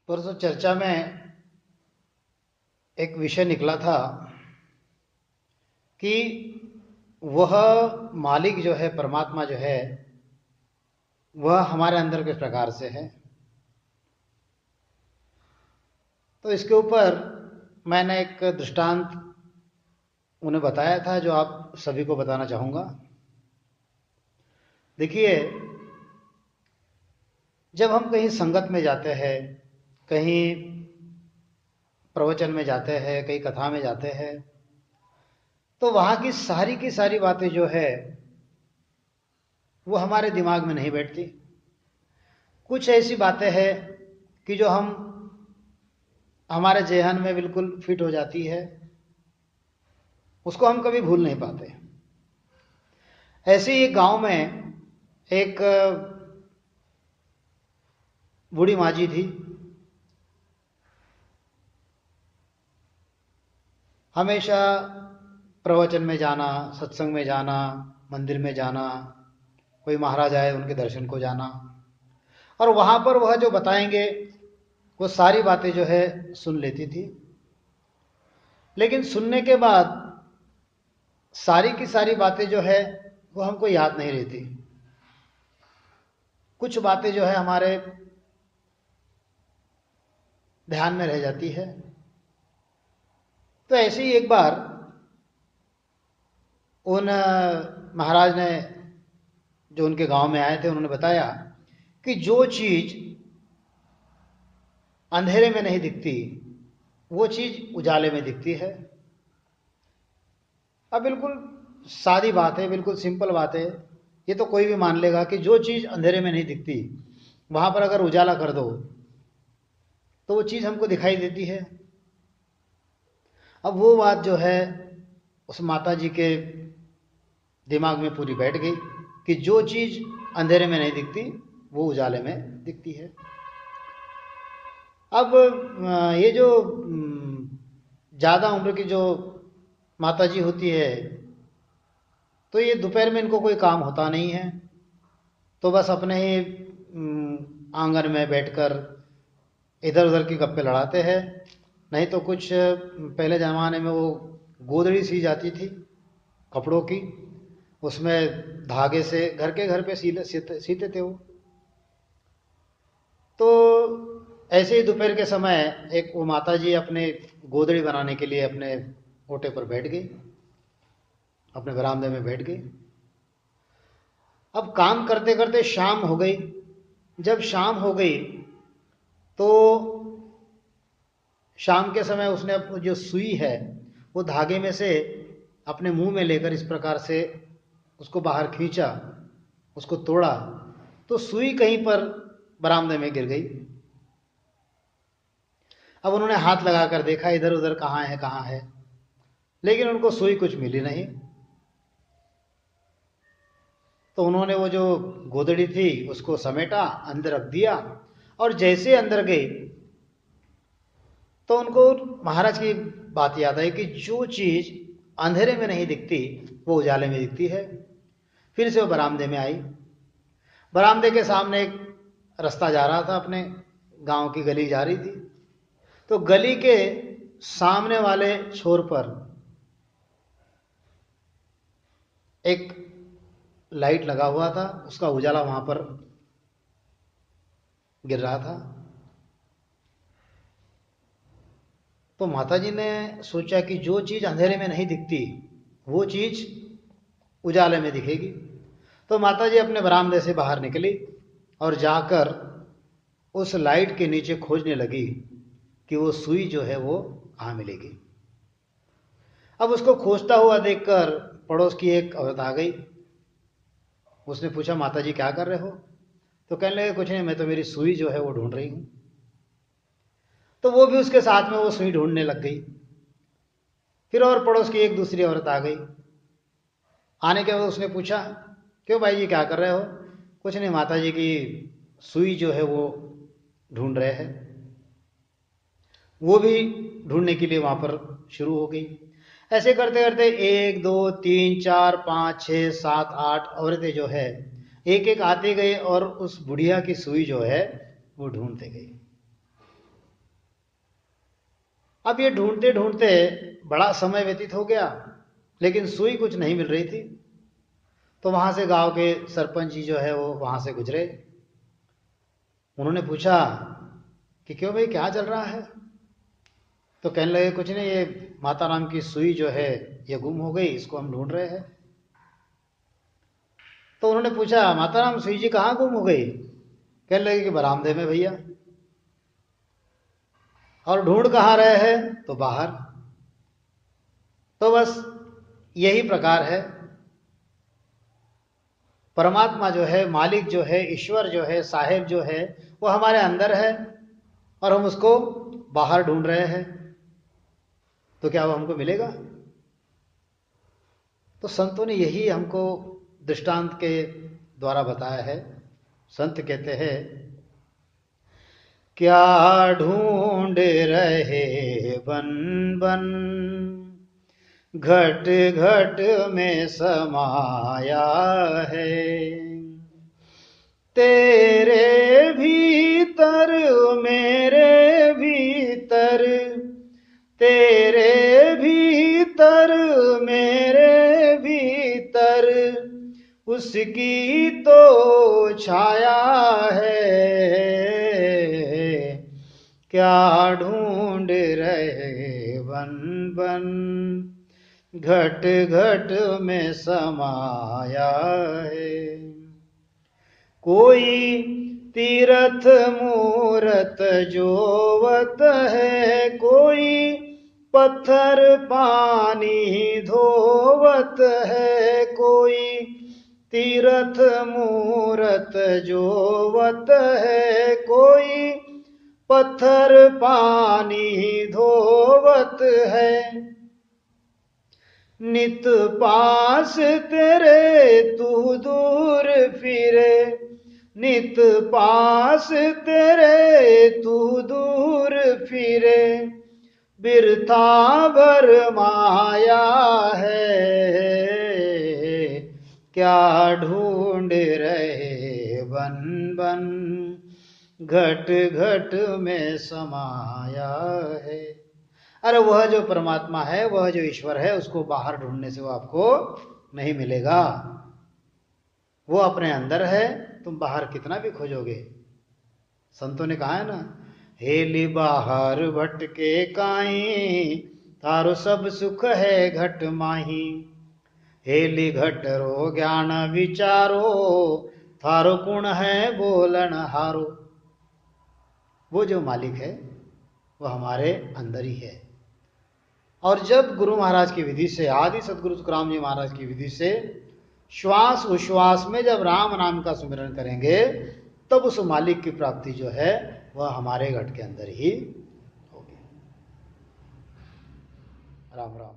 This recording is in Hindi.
परसों चर्चा में एक विषय निकला था कि वह मालिक जो है, परमात्मा जो है, वह हमारे अंदर किस प्रकार से है। तो इसके ऊपर मैंने एक दृष्टांत उन्हें बताया था जो आप सभी को बताना चाहूँगा। देखिए, जब हम कहीं संगत में जाते हैं, कहीं प्रवचन में जाते हैं, कहीं कथा में जाते हैं, तो वहाँ की सारी बातें जो है वो हमारे दिमाग में नहीं बैठती। कुछ ऐसी बातें हैं कि जो हमारे जेहन में बिल्कुल फिट हो जाती है, उसको हम कभी भूल नहीं पाते। ऐसे ही एक गांव में एक बूढ़ी माँ जी थी। हमेशा प्रवचन में जाना, सत्संग में जाना, मंदिर में जाना, कोई महाराज आए उनके दर्शन को जाना, और वहां पर वह जो बताएंगे वो सारी बातें जो है सुन लेती थी। लेकिन सुनने के बाद सारी की सारी बातें जो है वो हमको याद नहीं रहती। कुछ बातें जो है हमारे ध्यान में रह जाती है। तो ऐसे ही एक बार उन महाराज ने, जो उनके गांव में आए थे, उन्होंने बताया कि जो चीज अंधेरे में नहीं दिखती वो चीज उजाले में दिखती है। अब बिल्कुल सादी बात है, बिल्कुल सिंपल बात है। ये तो कोई भी मान लेगा कि जो चीज अंधेरे में नहीं दिखती वहां पर अगर उजाला कर दो तो वो चीज हमको दिखाई देती है। अब वो बात जो है उस माता जी के दिमाग में पूरी बैठ गई कि जो चीज अंधेरे में नहीं दिखती वो उजाले में दिखती है। अब ये जो ज्यादा उम्र की जो माता जी होती है, तो ये दोपहर में इनको कोई काम होता नहीं है, तो बस अपने ही आंगन में बैठकर इधर उधर की गप्पे लड़ाते हैं। नहीं तो कुछ पहले ज़माने में वो गोदड़ी सी जाती थी कपड़ों की, उसमें धागे से घर पे सीते थे वो। तो ऐसे ही दोपहर के समय एक वो माता जी अपने गोदड़ी बनाने के लिए अपने ओटे पर बैठ गई, अपने बरामदे में बैठ गई। अब काम करते करते शाम हो गई। जब शाम हो गई तो शाम के समय उसने अपनी जो सुई है वो धागे में से अपने मुंह में लेकर इस प्रकार से उसको बाहर खींचा, उसको तोड़ा, तो सुई कहीं पर बरामदे में गिर गई। अब उन्होंने हाथ लगाकर देखा इधर उधर कहाँ है, लेकिन उनको सुई कुछ मिली नहीं। तो उन्होंने वो जो गोदड़ी थी उसको समेटा, अंदर रख दिया, और जैसे अंदर गए तो उनको महाराज की बात याद आई कि जो चीज अंधेरे में नहीं दिखती वो उजाले में दिखती है। फिर से वो बरामदे में आई। बरामदे के सामने एक रास्ता जा रहा था, अपने गांव की गली जा रही थी। तो गली के सामने वाले छोर पर एक लाइट लगा हुआ था, उसका उजाला वहां पर गिर रहा था। तो माताजी ने सोचा कि जो चीज अंधेरे में नहीं दिखती वो चीज उजाले में दिखेगी। तो माताजी अपने बरामदे से बाहर निकली और जाकर उस लाइट के नीचे खोजने लगी कि वो सुई जो है वो कहाँ मिलेगी। अब उसको खोजता हुआ देखकर पड़ोस की एक औरत आ गई। उसने पूछा, माताजी क्या कर रहे हो? तो कहने लगे, कुछ नहीं, मैं तो मेरी सुई जो है वो ढूंढ रही हूं। तो वो भी उसके साथ में वो सुई ढूंढने लग गई। फिर और पड़ोस की एक दूसरी औरत आ गई। आने के बाद उसने पूछा, क्यों भाई जी क्या कर रहे हो? कुछ नहीं, माता जी की सुई जो है वो ढूंढ रहे हैं। वो भी ढूंढने के लिए वहां पर शुरू हो गई। ऐसे करते करते 1 2 3 4 5 6 7 8 औरतें जो है एक एक आते गए और उस बुढ़िया की सुई जो है वो ढूंढते गई। अब ये ढूंढते ढूंढते बड़ा समय व्यतीत हो गया, लेकिन सुई कुछ नहीं मिल रही थी। तो वहां से गांव के सरपंच जी जो है वो वहां से गुजरे। उन्होंने पूछा कि क्यों भाई, क्या चल रहा है? तो कहने लगे, कुछ नहीं, ये माता राम की सुई जो है ये गुम हो गई, इसको हम ढूंढ रहे हैं। तो उन्होंने पूछा, माता राम सुई जी कहाँ गुम हो गई? कहने लगे कि बरामदे में भैया। और ढूंढ कहाँ रहे हैं? तो बाहर। तो बस यही प्रकार है, परमात्मा जो है, मालिक जो है, ईश्वर जो है, साहेब जो है, वो हमारे अंदर है और हम उसको बाहर ढूंढ रहे हैं। तो क्या वो हमको मिलेगा? तो संतों ने यही हमको दृष्टांत के द्वारा बताया है। संत कहते हैं, क्या ढूंढ रहे बन बन, घट घट में समाया है। तेरे भीतर मेरे भीतर, तेरे भीतर मेरे भीतर, उसकी तो छाया है। क्या ढूंढ रहे बन बन, घट घट में समाया है। कोई तीर्थ मूरत जोवत है, कोई पत्थर पानी धोवत है। कोई तीर्थ मूरत जोवत है, कोई पत्थर पानी धोवत है। नित पास तेरे तू दूर फिरे, नित पास तेरे तू दूर फिरे, बिरथा भर माया है। क्या ढूंढ रहे बन बन, घट घट में समाया है। अरे वह जो परमात्मा है, वह जो ईश्वर है, उसको बाहर ढूंढने से वो आपको नहीं मिलेगा। वो अपने अंदर है, तुम बाहर कितना भी खोजोगे। संतों ने कहा है ना, हेली बाहर भटके काई, तारो सब सुख है घट माही। हेली घट रो ज्ञान विचारो, थारो गुण है बोलन हारो। वो जो मालिक है वो हमारे अंदर ही है। और जब गुरु महाराज की विधि से, आदि सदगुरु तुकाराम जी महाराज की विधि से श्वास उश्वास में जब राम नाम का सुमिरन करेंगे, तब उस मालिक की प्राप्ति जो है वह हमारे घट के अंदर ही होगी। राम राम।